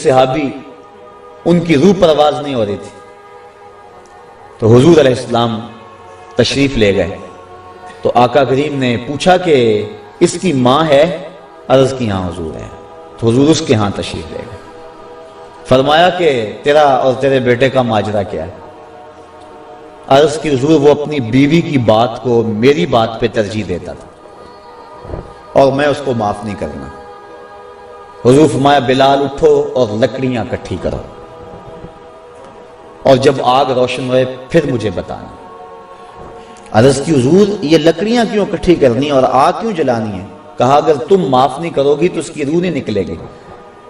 صحابی ان کی روح پرواز نہیں ہو رہی تھی، تو حضور علیہ السلام تشریف لے گئے، تو آقا کریم نے پوچھا کہ اس کی ماں ہے؟ عرض کی ہاں حضور ہے، تو حضور اس کے ہاں تشریف لے گئے، فرمایا کہ تیرا اور تیرے بیٹے کا ماجرا کیا ہے؟ عرض کی حضور وہ اپنی بیوی کی بات کو میری بات پہ ترجیح دیتا تھا اور میں اس کو معاف نہیں کرنا۔ حضور فرمایا بلال اٹھو اور لکڑیاں اکٹھی کرو، اور جب آگ روشن ہوئے پھر مجھے بتانا۔ عرض کی حضور یہ لکڑیاں کیوں اکٹھی کرنی اور آگ کیوں جلانی ہے؟ کہا اگر تم معاف نہیں کرو گی تو اس کی روح نہیں نکلے گی،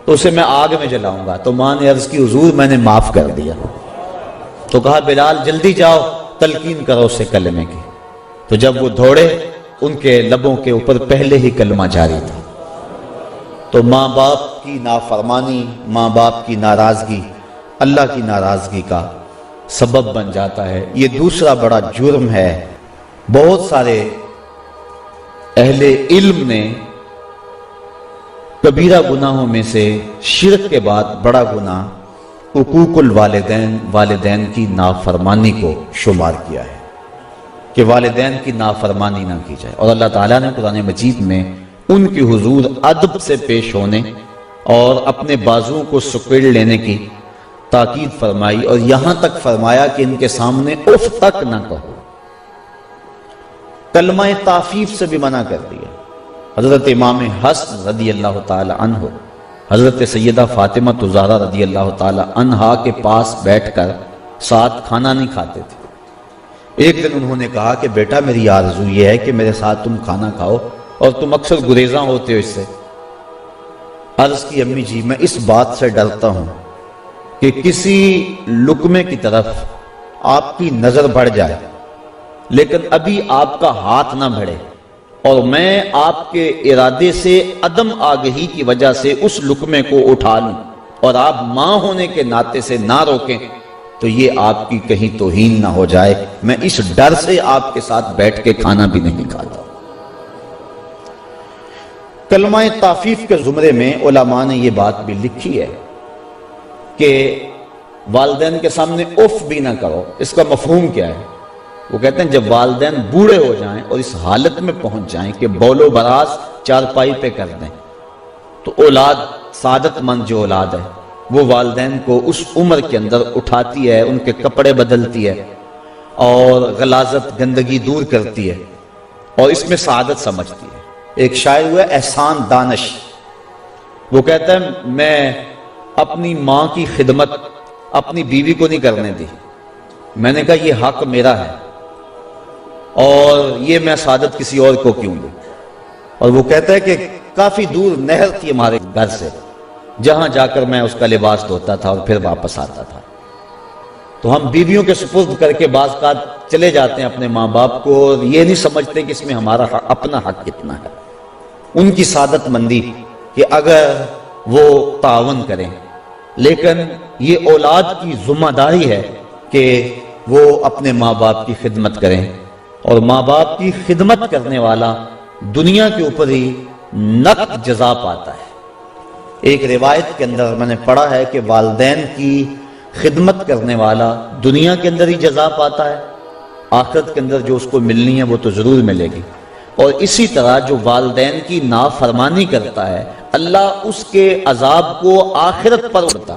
تو اسے میں آگ میں جلاؤں گا۔ تو ماں نے عرض کی حضور میں نے معاف کر دیا۔ تو کہا بلال جلدی جاؤ تلقین کرو اسے کلمے کی۔ تو جب وہ دوڑے ان کے لبوں کے اوپر پہلے ہی کلمہ جاری تھا۔ تو ماں باپ کی نافرمانی، ماں باپ کی ناراضگی اللہ کی ناراضگی کا سبب بن جاتا ہے۔ یہ دوسرا بڑا جرم ہے۔ بہت سارے اہل علم نے کبیرہ گناہوں میں سے شرک کے بعد بڑا گناہ حقوق الوالدین، والدین کی نافرمانی کو شمار کیا ہے کہ والدین کی نافرمانی نہ کی جائے، اور اللہ تعالیٰ نے قرآن مجید میں ان کی حضور ادب سے پیش ہونے اور اپنے بازوؤں کو سکیڑ لینے کی تاکید فرمائی، اور یہاں تک فرمایا کہ ان کے سامنے اف تک نہ کہو۔ کلمہ تعفیف سے بھی منع کر دیا۔ حضرت امام حسن رضی اللہ تعالی عنہ حضرت سیدہ فاطمہ زہرا رضی اللہ تعالی عنہا کے پاس بیٹھ کر ساتھ کھانا نہیں کھاتے تھے۔ ایک دن انہوں نے کہا کہ بیٹا میری آرزو یہ ہے کہ میرے ساتھ تم کھانا کھاؤ، اور تم اکثر گریزاں ہوتے ہو اس سے۔ عرض کی امی جی میں اس بات سے ڈرتا ہوں کہ کسی لقمے کی طرف آپ کی نظر بڑھ جائے لیکن ابھی آپ کا ہاتھ نہ بڑھے، اور میں آپ کے ارادے سے عدم آگہی کی وجہ سے اس لقمے کو اٹھا لوں اور آپ ماں ہونے کے ناطے سے نہ روکیں تو یہ آپ کی کہیں توہین نہ ہو جائے۔ میں اس ڈر سے آپ کے ساتھ بیٹھ کے کھانا بھی نہیں کھاتا۔ کلمہ تعفیف کے زمرے میں علماء نے یہ بات بھی لکھی ہے کہ والدین کے سامنے اف بھی نہ کرو۔ اس کا مفہوم کیا ہے؟ وہ کہتے ہیں جب والدین بوڑھے ہو جائیں اور اس حالت میں پہنچ جائیں کہ بول و براز چارپائی پہ کر دیں، تو اولاد، سعادت مند جو اولاد ہے وہ والدین کو اس عمر کے اندر اٹھاتی ہے، ان کے کپڑے بدلتی ہے اور غلاظت گندگی دور کرتی ہے اور اس میں سعادت سمجھتی ہے۔ ایک شاعر ہوا احسان دانش، وہ کہتا ہے میں اپنی ماں کی خدمت اپنی بیوی کو نہیں کرنے دی، میں نے کہا یہ حق میرا ہے اور یہ میں سعادت کسی اور کو کیوں دوں۔ اور وہ کہتا ہے کہ کافی دور نہر تھی ہمارے گھر سے جہاں جا کر میں اس کا لباس دھوتا تھا اور پھر واپس آتا تھا۔ تو ہم بیویوں کے سپرد کر کے بعض کا چلے جاتے ہیں اپنے ماں باپ کو، اور یہ نہیں سمجھتے کہ اس میں ہمارا اپنا حق کتنا ہے۔ ان کی سعادت مندی کہ اگر وہ تعاون کریں، لیکن یہ اولاد کی ذمہ داری ہے کہ وہ اپنے ماں باپ کی خدمت کریں، اور ماں باپ کی خدمت کرنے والا دنیا کے اوپر ہی نقد جزا پاتا ہے۔ ایک روایت کے اندر میں نے پڑھا ہے کہ والدین کی خدمت کرنے والا دنیا کے اندر ہی جزا پاتا ہے، آخرت کے اندر جو اس کو ملنی ہے وہ تو ضرور ملے گی، اور اسی طرح جو والدین کی نافرمانی کرتا ہے اللہ اس کے عذاب کو آخرت پر اڑتا،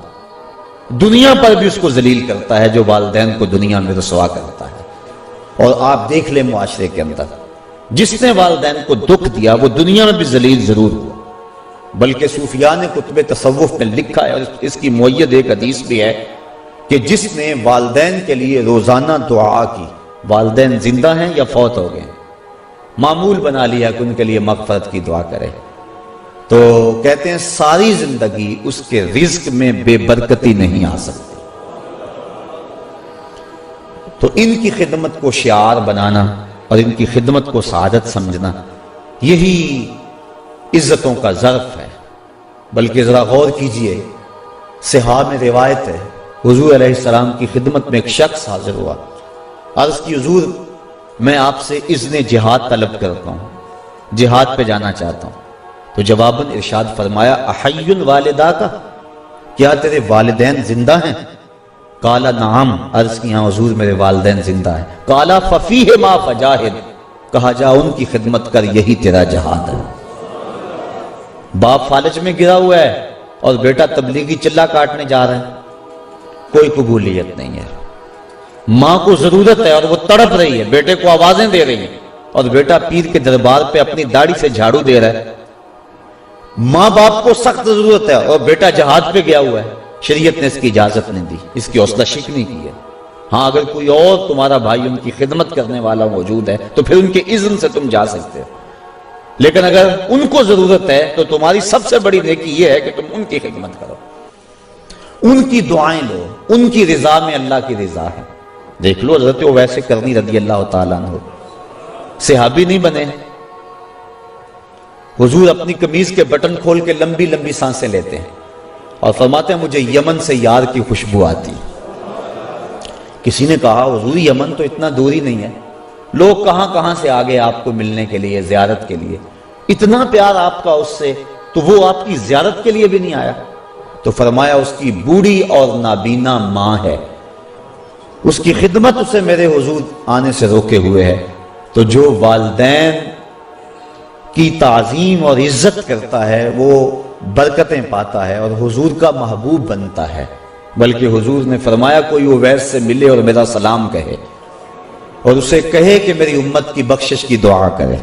دنیا پر بھی اس کو ذلیل کرتا ہے جو والدین کو دنیا میں رسوا کرتا ہے۔ اور آپ دیکھ لیں معاشرے کے اندر جس نے والدین کو دکھ دیا وہ دنیا میں بھی ذلیل ضرور ہوا، بلکہ صوفیاء نے کتب تصوف میں لکھا ہے، اور اس کی مؤید ایک حدیث بھی ہے کہ جس نے والدین کے لیے روزانہ دعا کی، والدین زندہ ہیں یا فوت ہو گئے، معمول بنا لیا کہ ان کے لیے مغفرت کی دعا کرے، تو کہتے ہیں ساری زندگی اس کے رزق میں بے برکتی نہیں آ سکتی۔ تو ان کی خدمت کو شعار بنانا اور ان کی خدمت کو سعادت سمجھنا یہی عزتوں کا ظرف ہے۔ بلکہ ذرا غور کیجئے، صحاح میں روایت ہے حضور علیہ السلام کی خدمت میں ایک شخص حاضر ہوا، عرض کی حضور میں آپ سے اذن جہاد طلب کرتا ہوں، جہاد پہ جانا چاہتا ہوں۔ تو جواباً ارشاد فرمایا احی والدہ کا، کیا تیرے والدین زندہ ہیں؟ قال نعم، عرض کیا حضور میرے والدین زندہ ہیں۔ قال ففیہما فجاہد، کہا جا ان کی خدمت کر، یہی تیرا جہاد ہے۔ باپ فالج میں گرا ہوا ہے اور بیٹا تبلیغی چلہ کاٹنے جا رہا ہے، کوئی قبولیت نہیں ہے۔ ماں کو ضرورت ہے اور وہ تڑپ رہی ہے، بیٹے کو آوازیں دے رہی ہیں، اور بیٹا پیر کے دربار پہ اپنی داڑھی سے جھاڑو دے رہا ہے۔ ماں باپ کو سخت ضرورت ہے اور بیٹا جہاد پہ گیا ہوا ہے، شریعت نے اس کی اجازت نہیں دی، اس کی حوصلہ شکنی کی ہے۔ ہاں اگر کوئی اور تمہارا بھائی ان کی خدمت کرنے والا موجود ہے تو پھر ان کے اذن سے تم جا سکتے ہو، لیکن اگر ان کو ضرورت ہے تو تمہاری سب سے بڑی نیکی یہ ہے کہ تم ان کی خدمت کرو، ان کی دعائیں لو، ان کی رضا میں اللہ کی رضا ہے۔ دیکھ لو حضرت اویس کرنی رضی اللہ تعالیٰ عنہ صحابی نہیں بنے، حضور اپنی قمیض کے بٹن کھول کے لمبی لمبی سانسیں لیتے ہیں اور فرماتے ہیں مجھے یمن سے یار کی خوشبو آتی۔ کسی نے کہا حضور یمن تو اتنا دور ہی نہیں ہے، لوگ کہاں کہاں سے آگے آپ کو ملنے کے لیے، زیارت کے لیے، اتنا پیار آپ کا اس سے، تو وہ آپ کی زیارت کے لیے بھی نہیں آیا؟ تو فرمایا اس کی بوڑھی اور نابینا ماں ہے، اس کی خدمت اسے میرے حضور آنے سے روکے ہوئے ہے۔ تو جو والدین کی تعظیم اور عزت کرتا ہے وہ برکتیں پاتا ہے اور حضور کا محبوب بنتا ہے۔ بلکہ حضور نے فرمایا کوئی اویس سے ملے اور میرا سلام کہے اور اسے کہے کہ میری امت کی بخشش کی دعا کرے،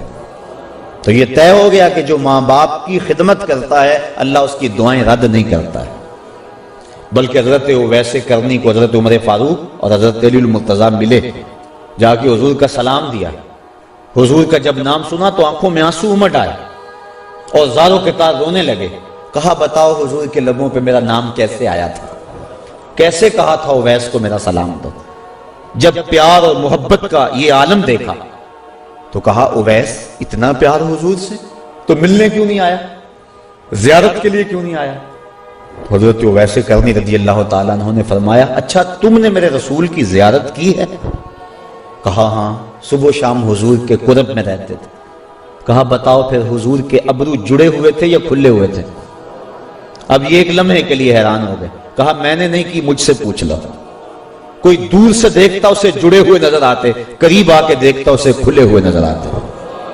تو یہ طے ہو گیا کہ جو ماں باپ کی خدمت کرتا ہے اللہ اس کی دعائیں رد نہیں کرتا ہے۔ بلکہ حضرت اویس کرنی کو حضرت عمر فاروق اور حضرت علی المرتضیٰ ملے، جا کے حضور کا سلام دیا۔ حضور کا جب نام سنا تو آنکھوں میں آنسو امٹ آئے اور زاروں کے کار رونے لگے۔ کہا بتاؤ حضور کے لبوں پہ میرا نام کیسے آیا تھا، کیسے کہا تھا اویس کو میرا سلام دو؟ جب پیار اور محبت کا یہ عالم دیکھا تو کہا اویس اتنا پیار حضور سے تو ملنے کیوں نہیں آیا، زیارت کے لیے کیوں نہیں آیا؟ حضرت اویس کرنی رضی اللہ تعالیٰ عنہ نے فرمایا اچھا تم نے میرے رسول کی زیارت کی ہے؟ کہا ہاں، صبح و شام حضور کے قرب میں رہتے تھے۔ کہا بتاؤ پھر حضور کے ابرو جڑے ہوئے تھے یا کھلے ہوئے تھے؟ اب یہ ایک لمحے کے لیے حیران ہو گئے۔ کہا میں نے نہیں کی، مجھ سے پوچھ لو۔ کوئی دور سے دیکھتا اسے جڑے ہوئے نظر آتے، قریب آ کے دیکھتا اسے کھلے ہوئے نظر آتے۔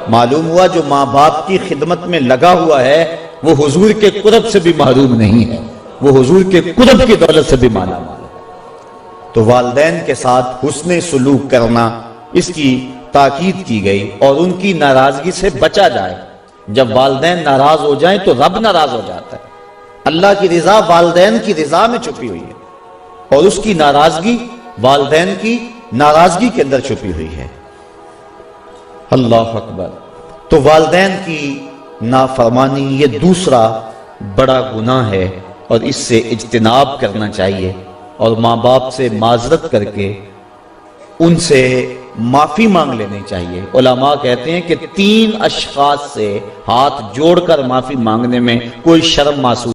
معلوم ہوا جو ماں باپ کی خدمت میں لگا ہوا ہے وہ حضور کے قرب سے بھی محروم نہیں ہے، وہ حضور کے قرب کی دولت سے بھی مالا مال ہے۔ تو والدین کے ساتھ حسن سلوک کرنا اس کی تاکید کی گئی اور ان کی ناراضگی سے بچا جائے۔ جب والدین ناراض ہو جائیں تو رب ناراض ہو جاتا ہے۔ اللہ کی رضا والدین کی رضا میں چھپی ہوئی ہے اور اس کی ناراضگی والدین کی ناراضگی کے اندر چھپی ہوئی ہے۔ اللہ اکبر۔ تو والدین کی نافرمانی یہ دوسرا بڑا گناہ ہے اور اس سے اجتناب کرنا چاہیے اور ماں باپ سے معذرت کر کے ان سے معافی مانگ لینی چاہیے۔ علماء کہتے ہیں کہ 3 اشخاص سے ہاتھ جوڑ کر معافی مانگنے میں کوئی شرم محسوس